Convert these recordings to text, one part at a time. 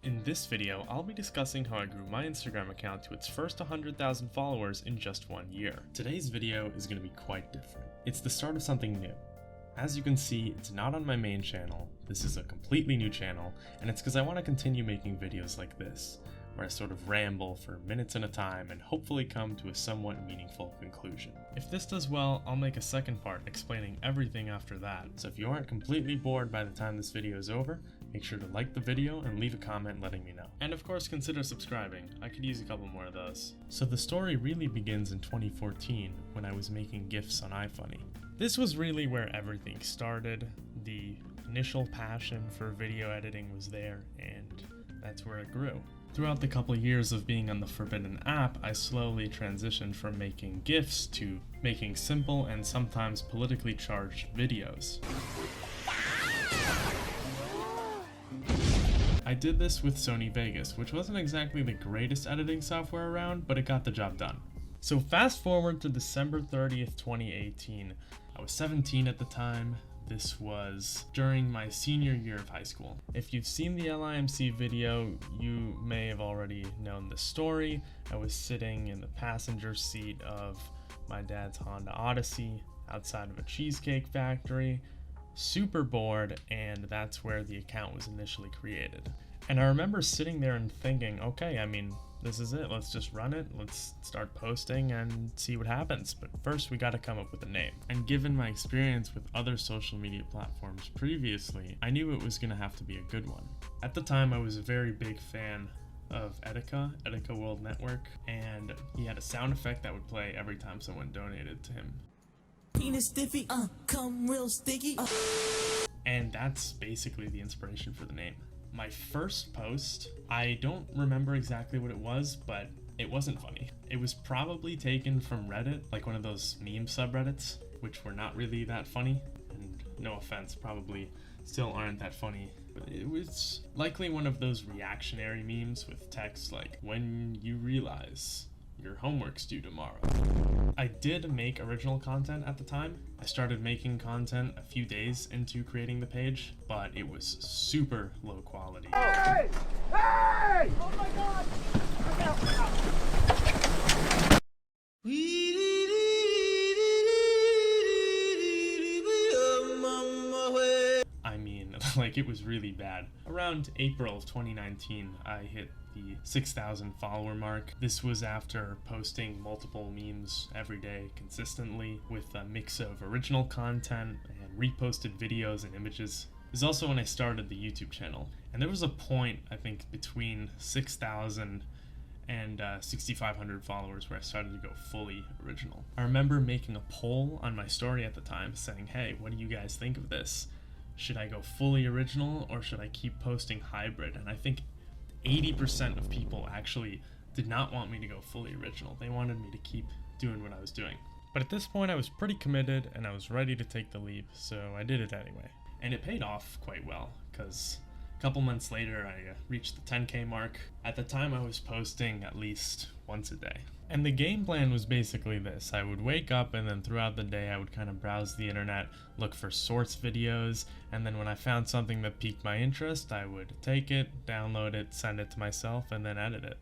In this video, I'll be discussing how I grew my Instagram account to its first 100,000 followers in just 1 year. Today's video is going to be quite different. It's the start of something new. As you can see, it's not on my main channel, this is a completely new channel, and it's because I want to continue making videos like this, where I sort of ramble for minutes at a time and hopefully come to a somewhat meaningful conclusion. If this does well, I'll make a second part explaining everything after that, so if you aren't completely bored by the time this video is over, make sure to like the video and leave a comment letting me know. And of course consider subscribing, I could use a couple more of those. So the story really begins in 2014 when I was making GIFs on iFunny. This was really where everything started. The initial passion for video editing was there, and that's where it grew. Throughout the couple years of being on the Forbidden app, I slowly transitioned from making GIFs to making simple and sometimes politically charged videos. I did this with Sony Vegas, which wasn't exactly the greatest editing software around, but it got the job done. So fast forward to December 30th, 2018. I was 17 at the time. This was during my senior year of high school. If you've seen the LIMC video, you may have already known the story. I was sitting in the passenger seat of my dad's Honda Odyssey outside of a cheesecake factory, super bored, and that's where the account was initially created. And I remember sitting there and thinking, okay, I mean, this is it, let's just run it, let's start posting and see what happens, but first we gotta come up with a name. And given my experience with other social media platforms previously, I knew it was gonna have to be a good one. At the time, I was a very big fan of Etika World Network, and he had a sound effect that would play every time someone donated to him. Penis stiffy, come real sticky. And that's basically the inspiration for the name. My first post, I don't remember exactly what it was, but it wasn't funny. It was probably taken from Reddit, like one of those meme subreddits, which were not really that funny, and no offense, probably still aren't that funny. But it was likely one of those reactionary memes with text like, when you realize your homework's due tomorrow. I did make original content at the time. I started making content a few days into creating the page, but it was super low quality. Hey! Hey! Oh my God! I mean, like, it was really bad. Around April of 2019, I hit the 6,000 follower mark. This was after posting multiple memes every day consistently with a mix of original content and reposted videos and images. It was also when I started the YouTube channel, and there was a point, I think, between 6,000 and 6,500 followers where I started to go fully original. I remember making a poll on my story at the time saying, hey, what do you guys think of this? Should I go fully original or should I keep posting hybrid? And I think 80% of people actually did not want me to go fully original. They wanted me to keep doing what I was doing. But at this point I was pretty committed and I was ready to take the leap, so I did it anyway. And it paid off quite well, because a couple months later I reached the 10K mark. At the time I was posting at least once a day. And the game plan was basically this. I would wake up and then throughout the day I would kind of browse the internet, look for source videos, and then when I found something that piqued my interest, I would take it, download it, send it to myself, and then edit it.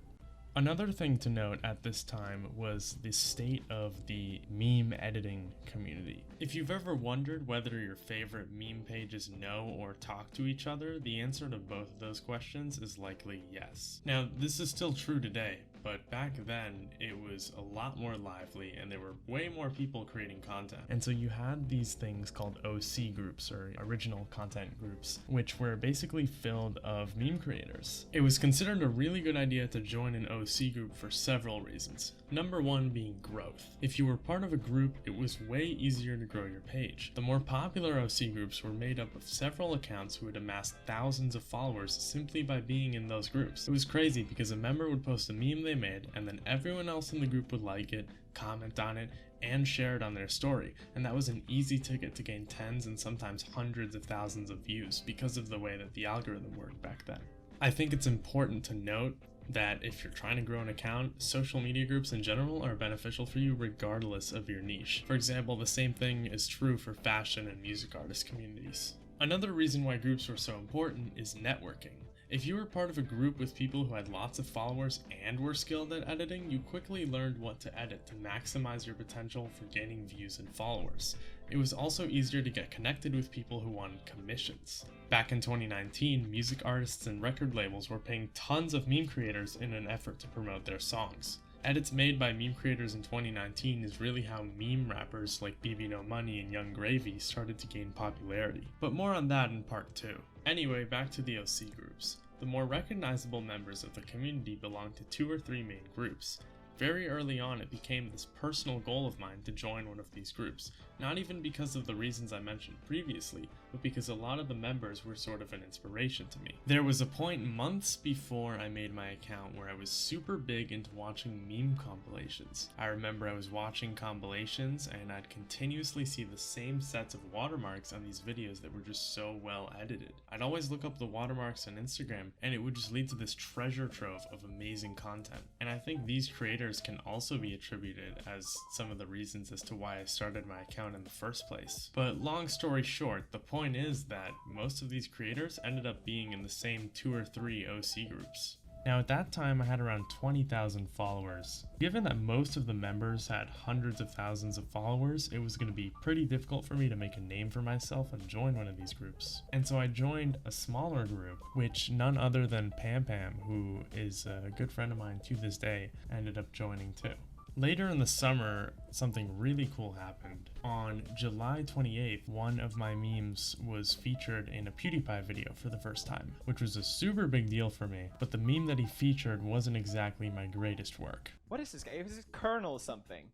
Another thing to note at this time was the state of the meme editing community. If you've ever wondered whether your favorite meme pages know or talk to each other, the answer to both of those questions is likely yes. Now, this is still true today, but back then it was a lot more lively and there were way more people creating content. And so you had these things called OC groups, or original content groups, which were basically filled of meme creators. It was considered a really good idea to join an OC group for several reasons. Number one being growth. If you were part of a group, it was way easier to grow your page. The more popular OC groups were made up of several accounts who had amassed thousands of followers simply by being in those groups. It was crazy because a member would post a meme they made and then everyone else in the group would like it, comment on it, and share it on their story, and that was an easy ticket to gain tens and sometimes hundreds of thousands of views because of the way that the algorithm worked back then. I think it's important to note that if you're trying to grow an account, social media groups in general are beneficial for you regardless of your niche. For example, the same thing is true for fashion and music artist communities. Another reason why groups were so important is networking. If you were part of a group with people who had lots of followers and were skilled at editing, you quickly learned what to edit to maximize your potential for gaining views and followers. It was also easier to get connected with people who wanted commissions. Back in 2019, music artists and record labels were paying tons of meme creators in an effort to promote their songs. Edits made by meme creators in 2019 is really how meme rappers like BB No Money and Young Gravy started to gain popularity. But more on that in part 2. Anyway, back to the OC groups. The more recognizable members of the community belong to 2 or 3 main groups. Very early on, it became this personal goal of mine to join one of these groups, not even because of the reasons I mentioned previously, but because a lot of the members were sort of an inspiration to me. There was a point months before I made my account where I was super big into watching meme compilations. I remember I was watching compilations and I'd continuously see the same sets of watermarks on these videos that were just so well edited. I'd always look up the watermarks on Instagram and it would just lead to this treasure trove of amazing content. And I think these creators can also be attributed as some of the reasons as to why I started my account in the first place. But long story short, the point is that most of these creators ended up being in the same 2 or 3 OC groups. Now at that time I had around 20,000 followers. Given that most of the members had hundreds of thousands of followers, it was going to be pretty difficult for me to make a name for myself and join one of these groups. And so I joined a smaller group, which none other than Pam Pam, who is a good friend of mine to this day, ended up joining too. Later in the summer, something really cool happened. On July 28th, one of my memes was featured in a PewDiePie video for the first time, which was a super big deal for me, but the meme that he featured wasn't exactly my greatest work. What is this guy? Is this Colonel something?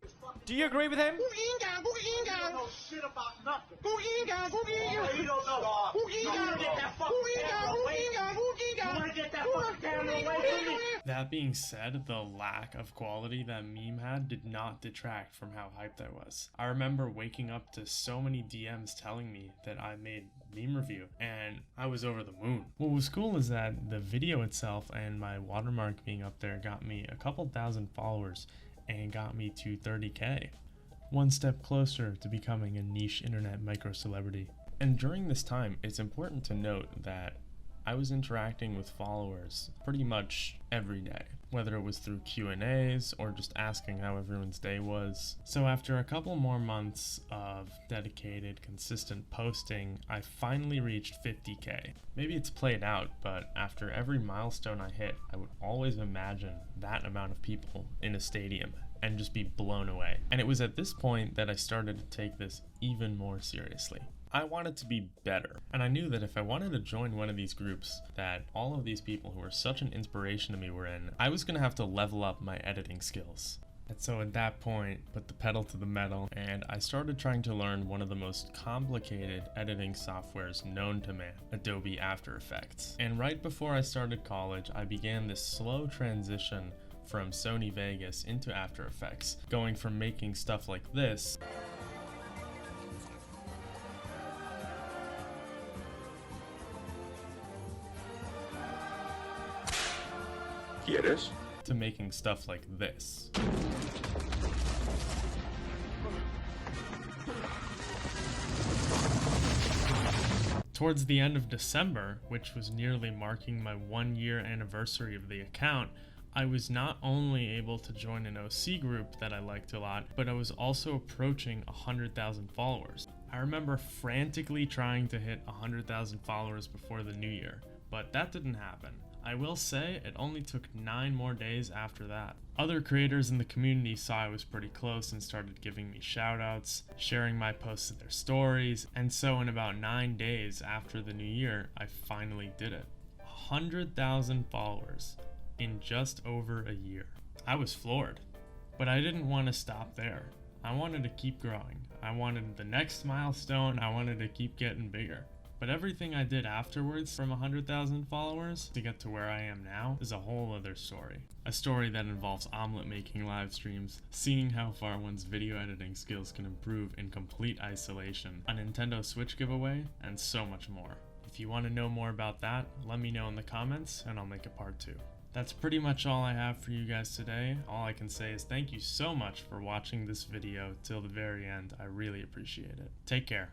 Do you agree with him? You don't know shit about nothing. You don't know. You wanna get that fucking camera away from me? You wanna get that fucking camera away from me? That being said, the lack of quality that meme had did not detract from how hyped I was. I remember waking up to so many DMs telling me that I made meme review, and I was over the moon. What was cool is that the video itself and my watermark being up there got me a couple thousand followers and got me to 30k. One step closer to becoming a niche internet micro celebrity. And during this time, it's important to note that I was interacting with followers pretty much every day, whether it was through Q&As or just asking how everyone's day was. So after a couple more months of dedicated, consistent posting, I finally reached 50k. Maybe it's played out, but after every milestone I hit, I would always imagine that amount of people in a stadium and just be blown away. And it was at this point that I started to take this even more seriously. I wanted to be better, and I knew that if I wanted to join one of these groups that all of these people who were such an inspiration to me were in, I was going to have to level up my editing skills. And so at that point, put the pedal to the metal, and I started trying to learn one of the most complicated editing softwares known to man, Adobe After Effects. And right before I started college, I began this slow transition from Sony Vegas into After Effects, going from making stuff like this ¿Quieres? to making stuff like this. Towards the end of December, which was nearly marking my 1-year anniversary of the account, I was not only able to join an OC group that I liked a lot, but I was also approaching 100,000 followers. I remember frantically trying to hit 100,000 followers before the new year, but that didn't happen. I will say it only took 9 more days after that. Other creators in the community saw I was pretty close and started giving me shoutouts, sharing my posts in their stories, and so in about 9 days after the new year, I finally did it. 100,000 followers in just over a year. I was floored, but I didn't want to stop there. I wanted to keep growing. I wanted the next milestone. I wanted to keep getting bigger. But everything I did afterwards from 100,000 followers to get to where I am now is a whole other story. A story that involves omelet making live streams, seeing how far one's video editing skills can improve in complete isolation, a Nintendo Switch giveaway, and so much more. If you want to know more about that, let me know in the comments and I'll make a part 2. That's pretty much all I have for you guys today. All I can say is thank you so much for watching this video till the very end. I really appreciate it. Take care.